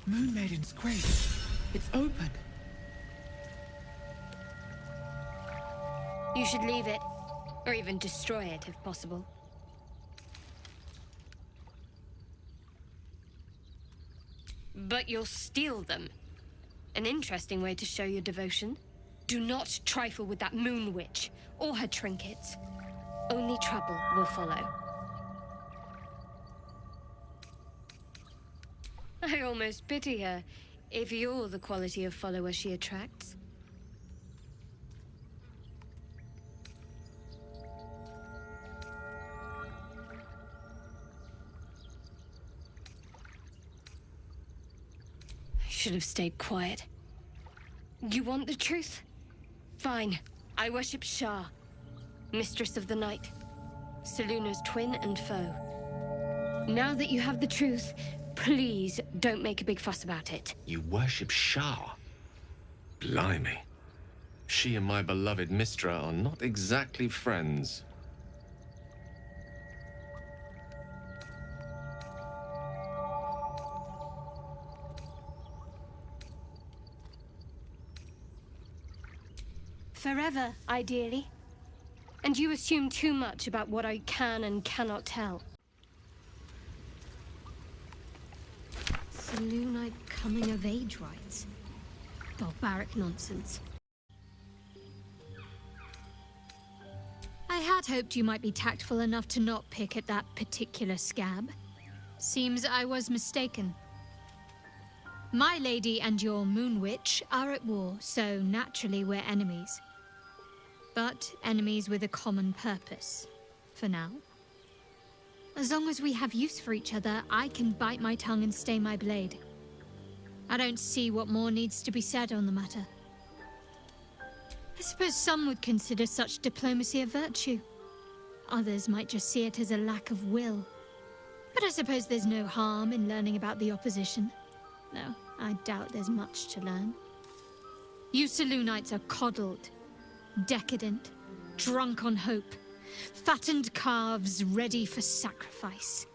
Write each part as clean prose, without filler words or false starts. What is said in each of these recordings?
Moon Maiden's grave. It's open. You should leave it, or even destroy it if possible. But you'll steal them. An interesting way to show your devotion. Do not trifle with that moon witch, or her trinkets. Only trouble will follow. I almost pity her, if you're the quality of follower she attracts. I should have stayed quiet. You want the truth? Fine. I worship Shar, Mistress of the Night, Selune's twin and foe. Now that you have the truth, please don't make a big fuss about it. You worship Shar? Blimey. She and my beloved Mistra are not exactly friends. Forever, ideally. And you assume too much about what I can and cannot tell. Selunite coming of age rites. Barbaric nonsense. I had hoped you might be tactful enough to not pick at that particular scab. Seems I was mistaken. My lady and your moon witch are at war, so naturally we're enemies. But enemies with a common purpose, for now. As long as we have use for each other, I can bite my tongue and stay my blade. I don't see what more needs to be said on the matter. I suppose some would consider such diplomacy a virtue. Others might just see it as a lack of will. But I suppose there's no harm in learning about the opposition. No, I doubt there's much to learn. You Selunites are coddled, decadent, drunk on hope, fattened calves ready for sacrifice.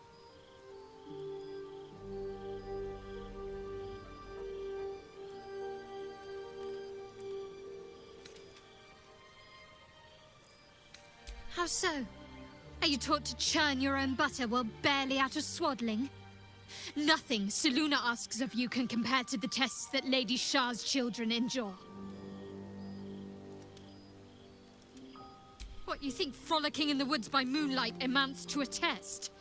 How so? Are you taught to churn your own butter while barely out of swaddling? Nothing Selune asks of you can compare to the tests that Lady Shar's children endure. What, you think frolicking in the woods by moonlight amounts to a test?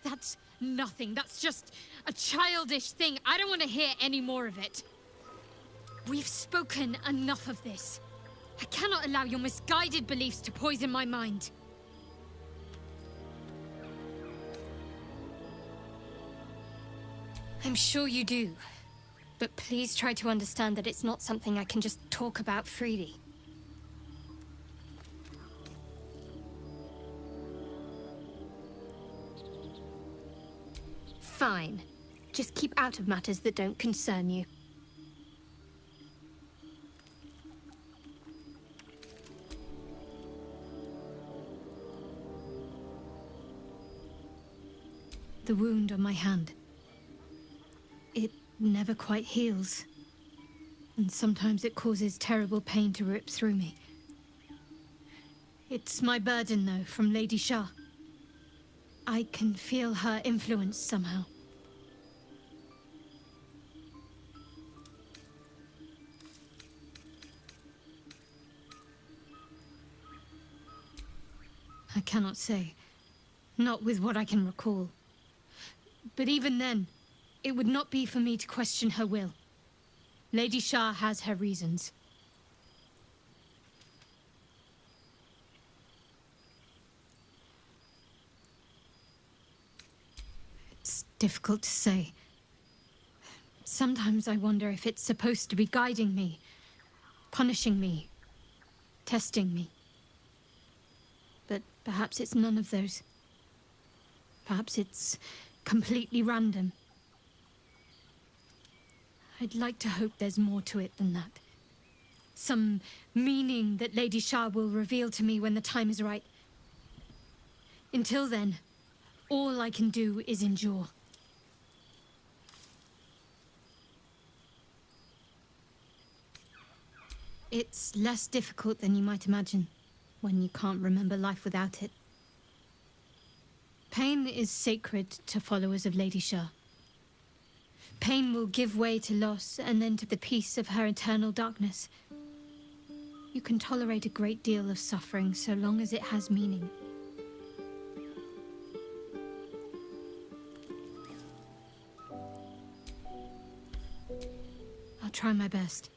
That's nothing. That's just a childish thing. I don't want to hear any more of it. We've spoken enough of this. I cannot allow your misguided beliefs to poison my mind. I'm sure you do. But please try to understand that it's not something I can just talk about freely. Fine. Just keep out of matters that don't concern you. The wound on my hand. It never quite heals. And sometimes it causes terrible pain to rip through me. It's my burden, though, from Lady Shar. I can feel her influence somehow. I cannot say. Not with what I can recall. But even then, it would not be for me to question her will. Lady Shar has her reasons. It's difficult to say. Sometimes I wonder if it's supposed to be guiding me, punishing me, testing me. But perhaps it's none of those. Perhaps it's completely random. I'd like to hope there's more to it than that. Some meaning that Lady Shar will reveal to me when the time is right. Until then, all I can do is endure. It's less difficult than you might imagine, when you can't remember life without it. Pain is sacred to followers of Lady Shar. Pain will give way to loss, and then to the peace of her eternal darkness. You can tolerate a great deal of suffering so long as it has meaning. I'll try my best.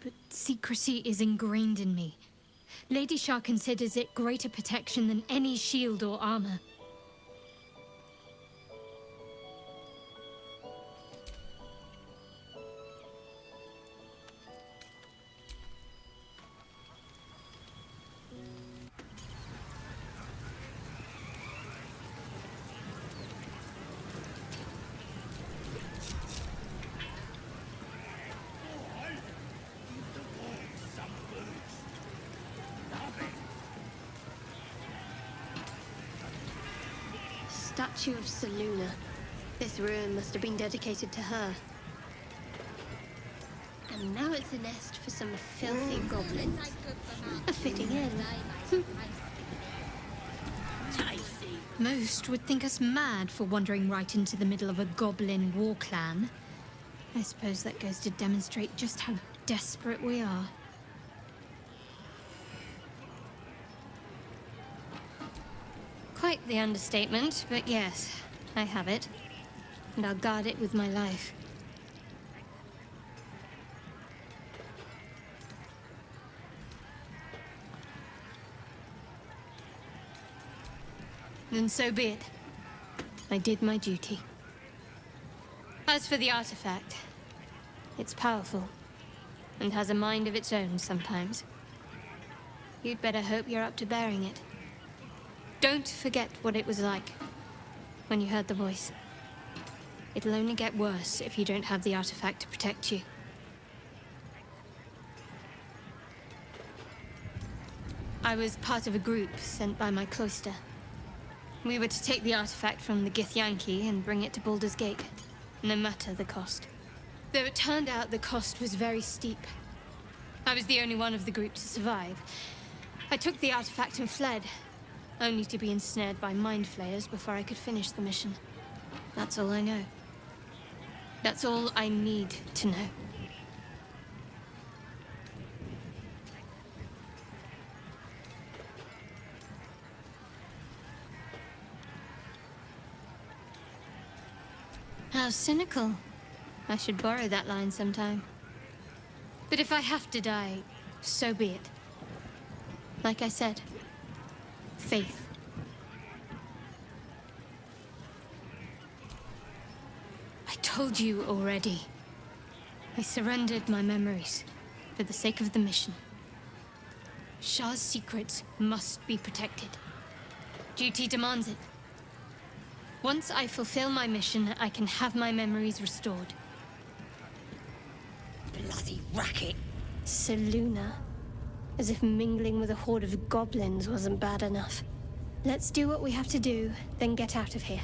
But secrecy is ingrained in me. Lady Shar considers it greater protection than any shield or armor. Statue of Selune. This ruin must have been dedicated to her. And now it's a nest for some filthy goblins. A fitting end. Most would think us mad for wandering right into the middle of a goblin war clan. I suppose that goes to demonstrate just how desperate we are. Quite the understatement, but yes, I have it. And I'll guard it with my life. Then so be it. I did my duty. As for the artifact, it's powerful, and has a mind of its own sometimes. You'd better hope you're up to bearing it. Don't forget what it was like when you heard the voice. It'll only get worse if you don't have the artifact to protect you. I was part of a group sent by my cloister. We were to take the artifact from the Githyanki and bring it to Baldur's Gate, no matter the cost. Though it turned out the cost was very steep. I was the only one of the group to survive. I took the artifact and fled, only to be ensnared by mind flayers before I could finish the mission. That's all I know. That's all I need to know. How cynical. I should borrow that line sometime. But if I have to die, so be it. Like I said, faith. I told you already. I surrendered my memories for the sake of the mission. Shar's secrets must be protected. Duty demands it. Once I fulfill my mission, I can have my memories restored. Bloody racket! Selune. As if mingling with a horde of goblins wasn't bad enough. Let's do what we have to do, then get out of here.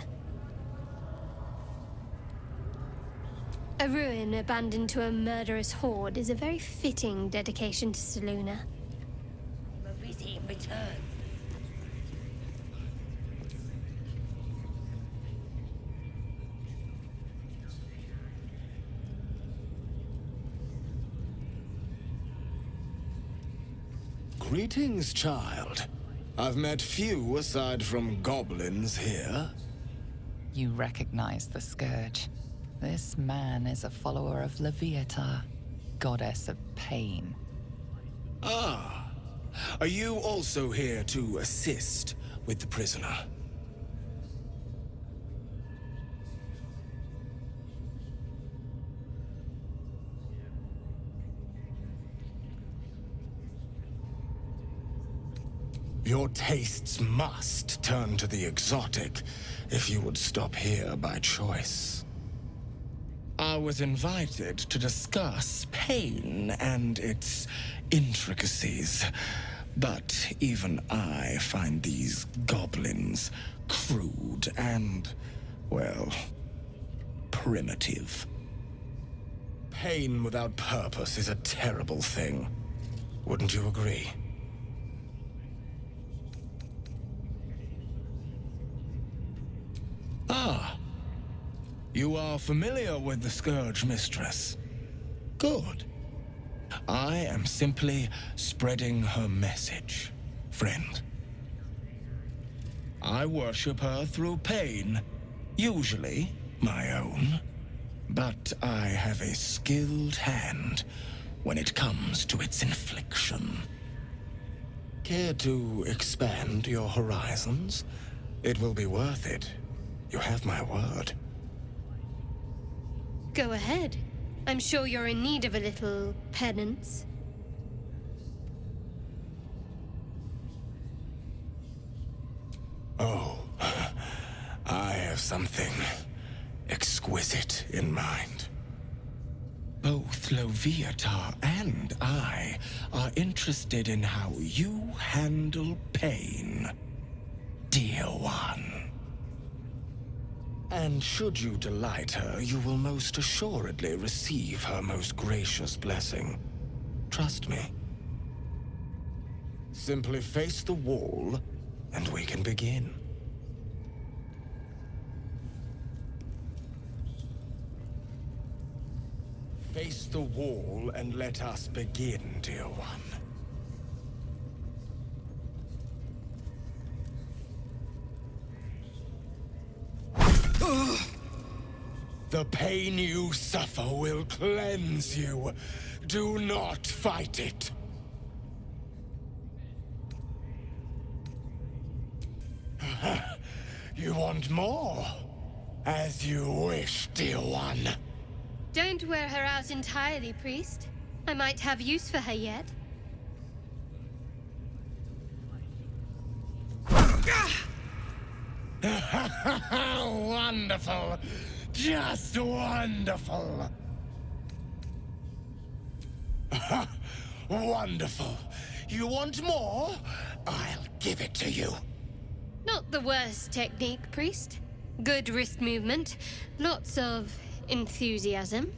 A ruin abandoned to a murderous horde is a very fitting dedication to Selune. A visit in return. Greetings, child. I've met few aside from goblins here. You recognize the Scourge. This man is a follower of Leviata, goddess of pain. Ah. Are you also here to assist with the prisoner? Your tastes must turn to the exotic if you would stop here by choice. I was invited to discuss pain and its intricacies, but even I find these goblins crude and, well, primitive. pain without purpose is a terrible thing. Wouldn't you agree? Ah. You are familiar with the Scourge Mistress. Good. I am simply spreading her message, friend. I worship her through pain, usually my own. But I have a skilled hand when it comes to its infliction. Care to expand your horizons? It will be worth it. You have my word. Go ahead. I'm sure you're in need of a little penance. Oh, I have something exquisite in mind. Both Leviathan and I are interested in how you handle pain, dear one. And should you delight her, you will most assuredly receive her most gracious blessing. Trust me. Simply face the wall, and we can begin. Face the wall and let us begin, dear one. The pain you suffer will cleanse you. Do not fight it. You want more? As you wish, dear one. Don't wear her out entirely, priest. I might have use for her yet. Wonderful. Just wonderful. Wonderful. You want more? I'll give it to you. Not the worst technique, priest. Good wrist movement. Lots of enthusiasm.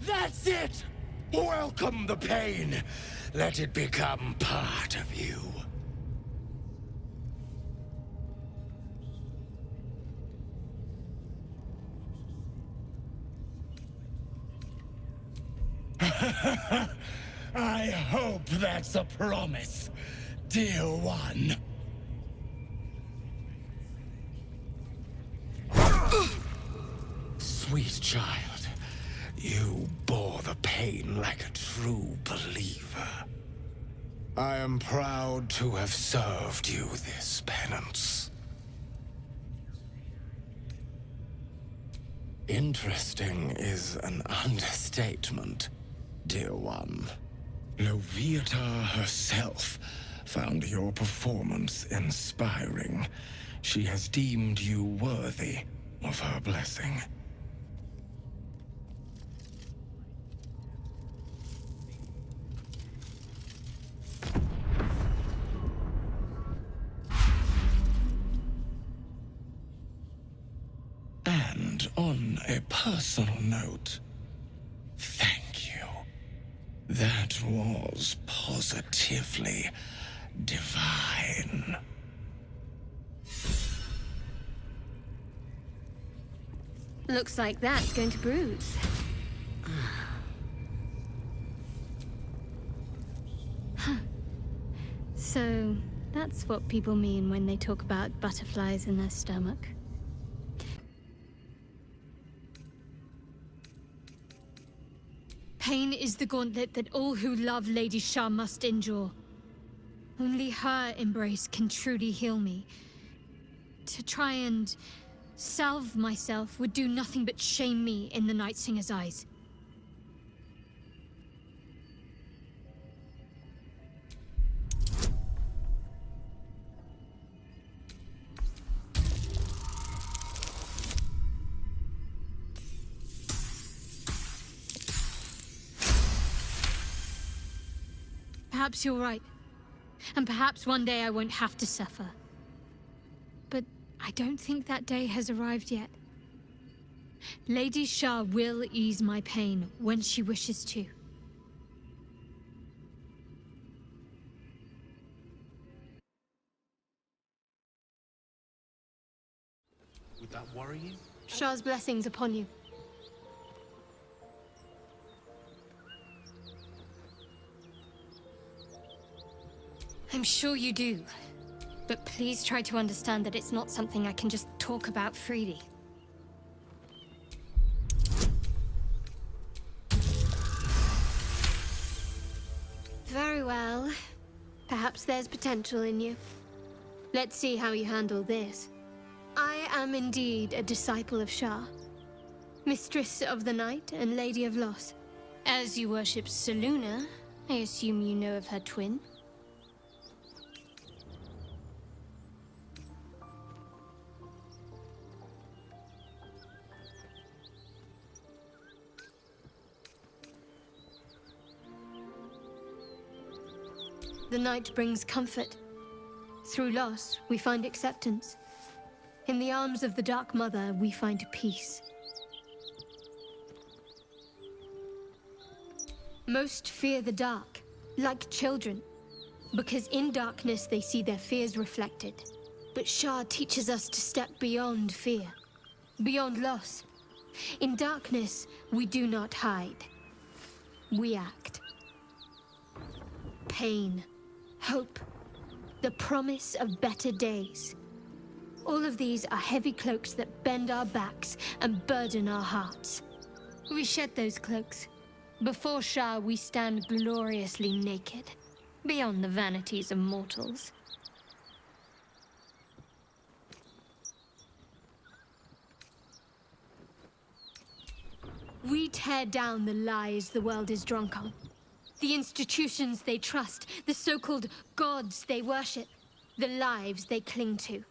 That's it! Welcome the pain. Let it become part of you. I hope that's a promise, dear one. Sweet child, you bore the pain like a true believer. I am proud to have served you this penance. Interesting is an understatement, dear one. Leviathan herself found your performance inspiring. She has deemed you worthy of her blessing. And on a personal note, thank you. That was positively divine. Looks like that's going to bruise. Huh. So, that's what people mean when they talk about butterflies in their stomach. Pain is the gauntlet that all who love Lady Shar must endure. Only her embrace can truly heal me. To try and salve myself would do nothing but shame me in the Night Singer's eyes. Perhaps you're right. And perhaps one day I won't have to suffer. But I don't think that day has arrived yet. Lady Shar will ease my pain when she wishes to. Would that worry you? Shar's blessings upon you. I'm sure you do. But please try to understand that it's not something I can just talk about freely. Very well. Perhaps there's potential in you. Let's see how you handle this. I am indeed a disciple of Shar, Mistress of the Night and Lady of Loss. As you worship Selûne, I assume you know of her twin. The night brings comfort. Through loss, we find acceptance. In the arms of the Dark Mother, we find peace. Most fear the dark, like children, because in darkness they see their fears reflected. But Shar teaches us to step beyond fear, beyond loss. In darkness, we do not hide. We act. Pain, hope, the promise of better days. All of these are heavy cloaks that bend our backs and burden our hearts. We shed those cloaks. Before Shar, we stand gloriously naked, beyond the vanities of mortals. We tear down the lies the world is drunk on. The institutions they trust, the so-called gods they worship, the lives they cling to.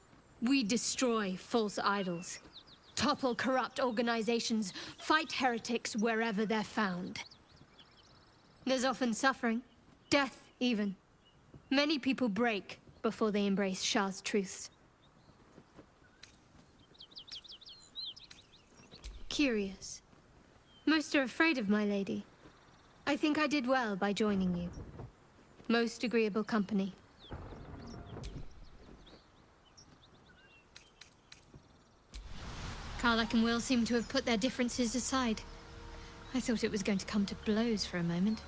We destroy false idols, topple corrupt organizations, fight heretics wherever they're found. There's often suffering, death even. Many people break before they embrace Shar's truths. Curious. Most are afraid of my lady. I think I did well by joining you. Most agreeable company. Karlach and Will seem to have put their differences aside. I thought it was going to come to blows for a moment.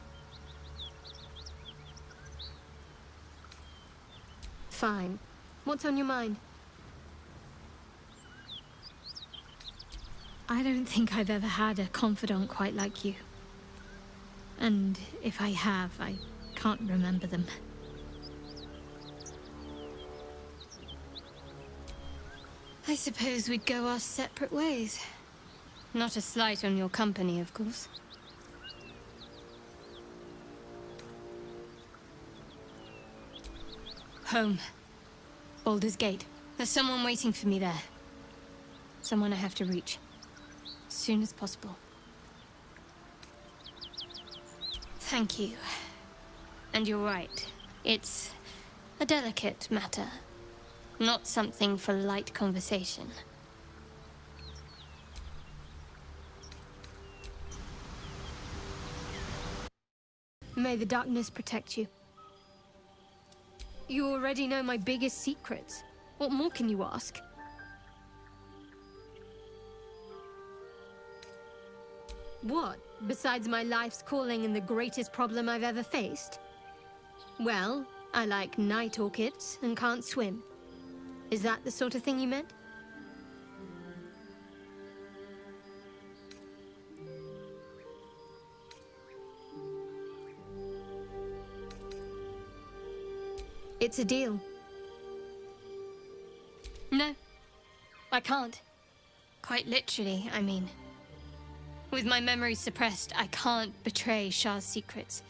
Fine. What's on your mind? I don't think I've ever had a confidant quite like you. And if I have, I can't remember them. I suppose we'd go our separate ways. Not a slight on your company, of course. Home. Baldur's Gate. There's someone waiting for me there. Someone I have to reach. As soon as possible. Thank you. And you're right. It's a delicate matter. Not something for light conversation. May the darkness protect you. You already know my biggest secrets. What more can you ask? What, besides my life's calling and the greatest problem I've ever faced? Well, I like night orchids and can't swim. Is that the sort of thing you meant? It's a deal. No, I can't. Quite literally, I mean. With my memory suppressed, I can't betray Shar's secrets.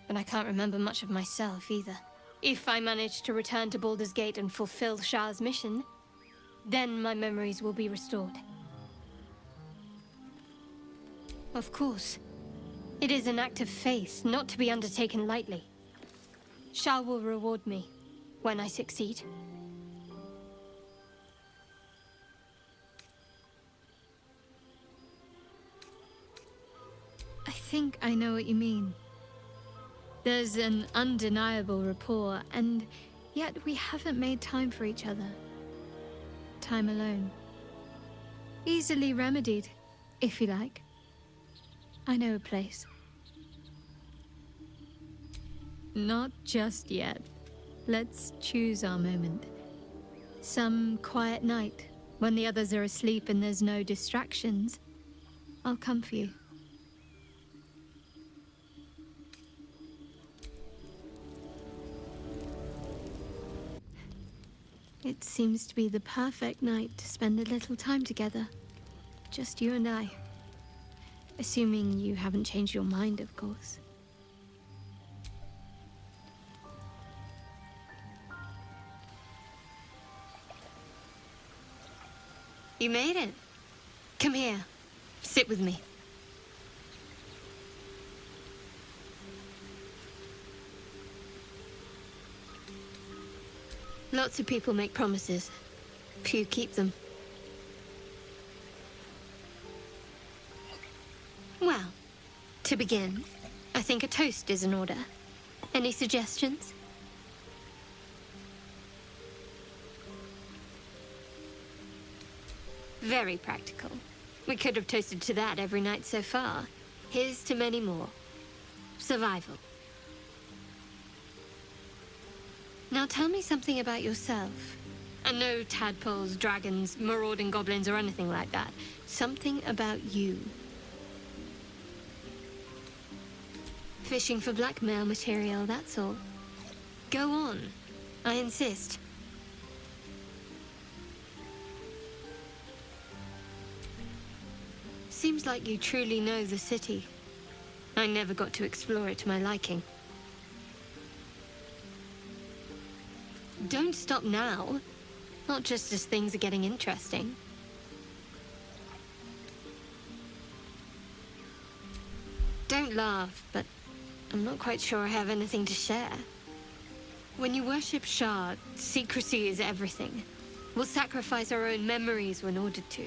But I can't remember much of myself either. If I manage to return to Baldur's Gate and fulfill Shar's mission, then my memories will be restored. Of course. It is an act of faith, not to be undertaken lightly. Shar will reward me when I succeed. think I know what you mean. There's an undeniable rapport, and yet we haven't made time for each other. Time alone. Easily remedied, if you like. I know a place. Not just yet. Let's choose our moment. Some quiet night, when the others are asleep and there's no distractions, I'll come for you. It seems to be the perfect night to spend a little time together. Just you and I. Assuming you haven't changed your mind, of course. You made it. Come here. Sit with me. Lots of people make promises. Few keep them. Well, to begin, I think a toast is in order. Any suggestions? Very practical. We could have toasted to that every night so far. Here's to many more. Survival. Now tell me something about yourself. And no tadpoles, dragons, marauding goblins, or anything like that. Something about you. Fishing for blackmail material, that's all. Go on. I insist. Seems like you truly know the city. I never got to explore it to my liking. Don't stop now. Not just as things are getting interesting. Don't laugh, but I'm not quite sure I have anything to share. When you worship Shar, secrecy is everything. We'll sacrifice our own memories when ordered to.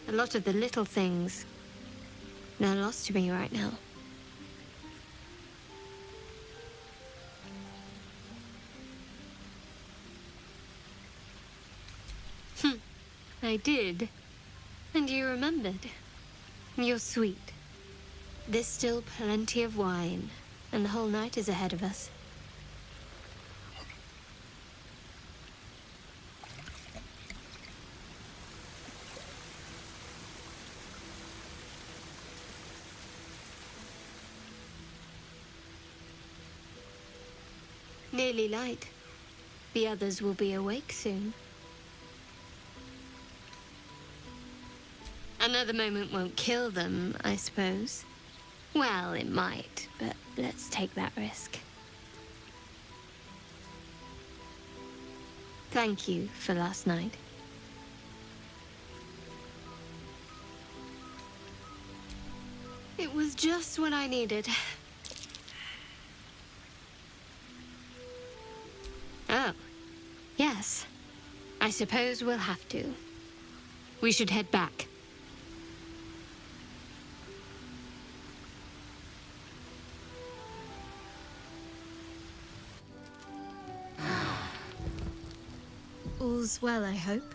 A lot of the little things, they're lost to me right now. I did. And you remembered. You're sweet. There's still plenty of wine, and the whole night is ahead of us. Nearly light. The others will be awake soon. Another moment won't kill them, I suppose. Well, it might, but let's take that risk. Thank you for last night. It was just what I needed. Oh, yes. I suppose we'll have to. We should head back. All's well, I hope.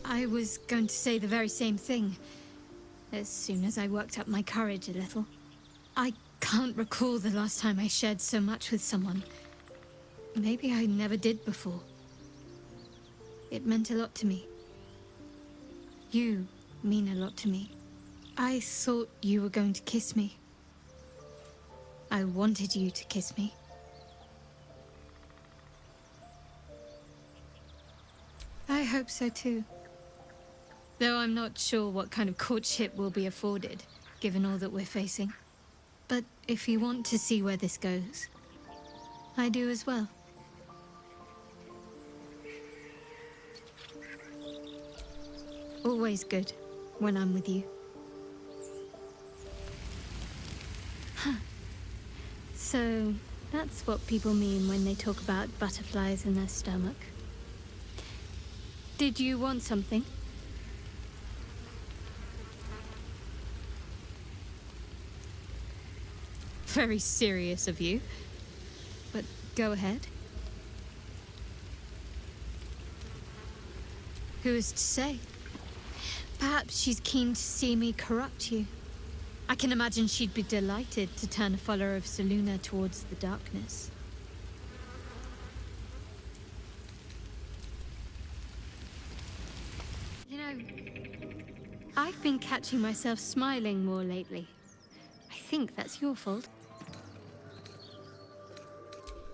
I was going to say the very same thing, as soon as I worked up my courage a little. I can't recall the last time I shared so much with someone. Maybe I never did before. It meant a lot to me. You mean a lot to me. I thought you were going to kiss me. I wanted you to kiss me. I hope so too. Though I'm not sure what kind of courtship will be afforded, given all that we're facing. But if you want to see where this goes, I do as well. Always good when I'm with you. So, that's what people mean when they talk about butterflies in their stomach. Did you want something? Very serious of you. But go ahead. Who is to say? Perhaps she's keen to see me corrupt you. I can imagine she'd be delighted to turn a follower of Selune towards the darkness. You know, I've been catching myself smiling more lately. I think that's your fault.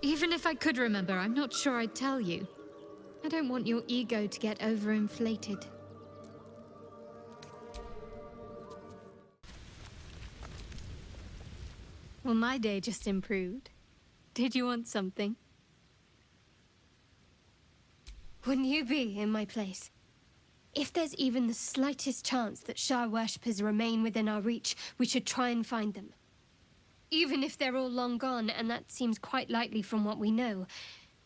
Even if I could remember, I'm not sure I'd tell you. I don't want your ego to get overinflated. Well, my day just improved. Did you want something? Wouldn't you be in my place? If there's even the slightest chance that Shar worshippers remain within our reach, we should try and find them. Even if they're all long gone, and that seems quite likely from what we know,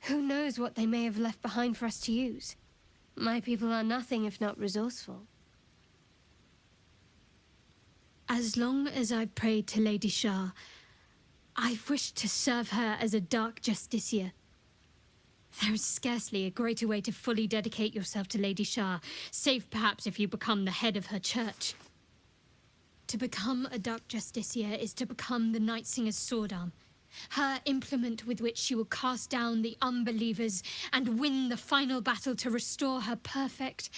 who knows what they may have left behind for us to use? My people are nothing if not resourceful. As long as I've prayed to Lady Shar, I've wished to serve her as a dark justiciar. There is scarcely a greater way to fully dedicate yourself to Lady Shar, save perhaps if you become the head of her church. To become a dark justiciar is to become the Night Singer's sword arm, her implement with which she will cast down the unbelievers and win the final battle to restore her perfect,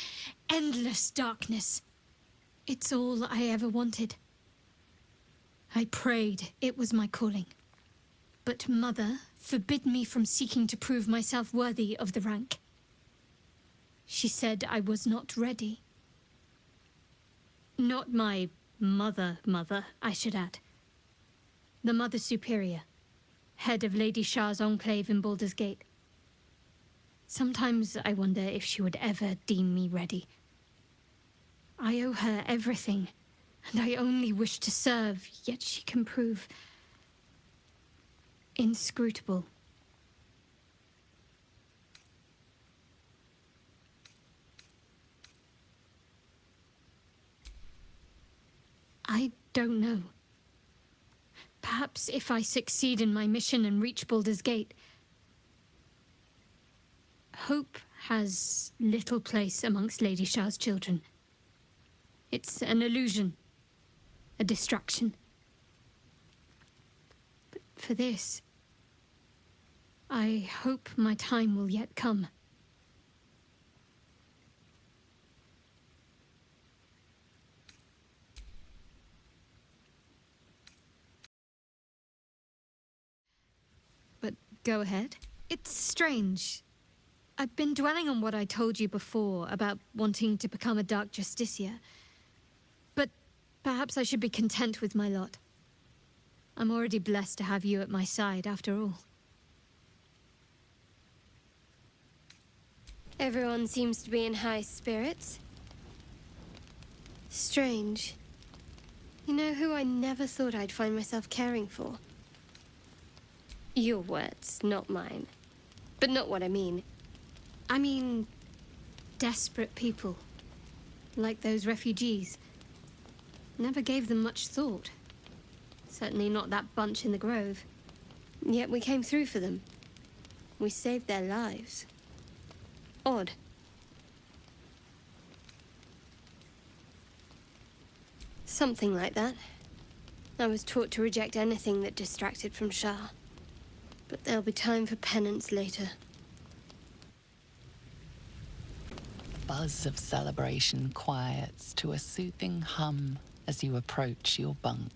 endless darkness. It's all I ever wanted. I prayed it was my calling. But Mother forbid me from seeking to prove myself worthy of the rank. She said I was not ready. Not my mother, I should add. The Mother Superior, head of Lady Shar's enclave in Baldur's Gate. Sometimes I wonder if she would ever deem me ready. I owe her everything, and I only wish to serve, yet she can prove inscrutable. I don't know. Perhaps if I succeed in my mission and reach Baldur's Gate. Hope has little place amongst Lady Shar's children. It's an illusion, a distraction. But for this, I hope my time will yet come. But go ahead. It's strange. I've been dwelling on what I told you before about wanting to become a dark justiciar. But perhaps I should be content with my lot. I'm already blessed to have you at my side, after all. Everyone seems to be in high spirits. Strange. You know who I never thought I'd find myself caring for? Your words, not mine. But not what I mean. I mean, desperate people. Like those refugees. Never gave them much thought. Certainly not that bunch in the grove. Yet we came through for them. We saved their lives. Odd. Something like that. I was taught to reject anything that distracted from Shar. But there'll be time for penance later. Buzz of celebration quiets to a soothing hum as you approach your bunk.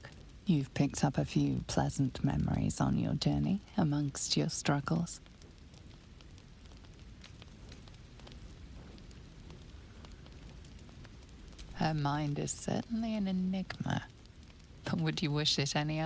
You've picked up a few pleasant memories on your journey amongst your struggles. Her mind is certainly an enigma, but would you wish it any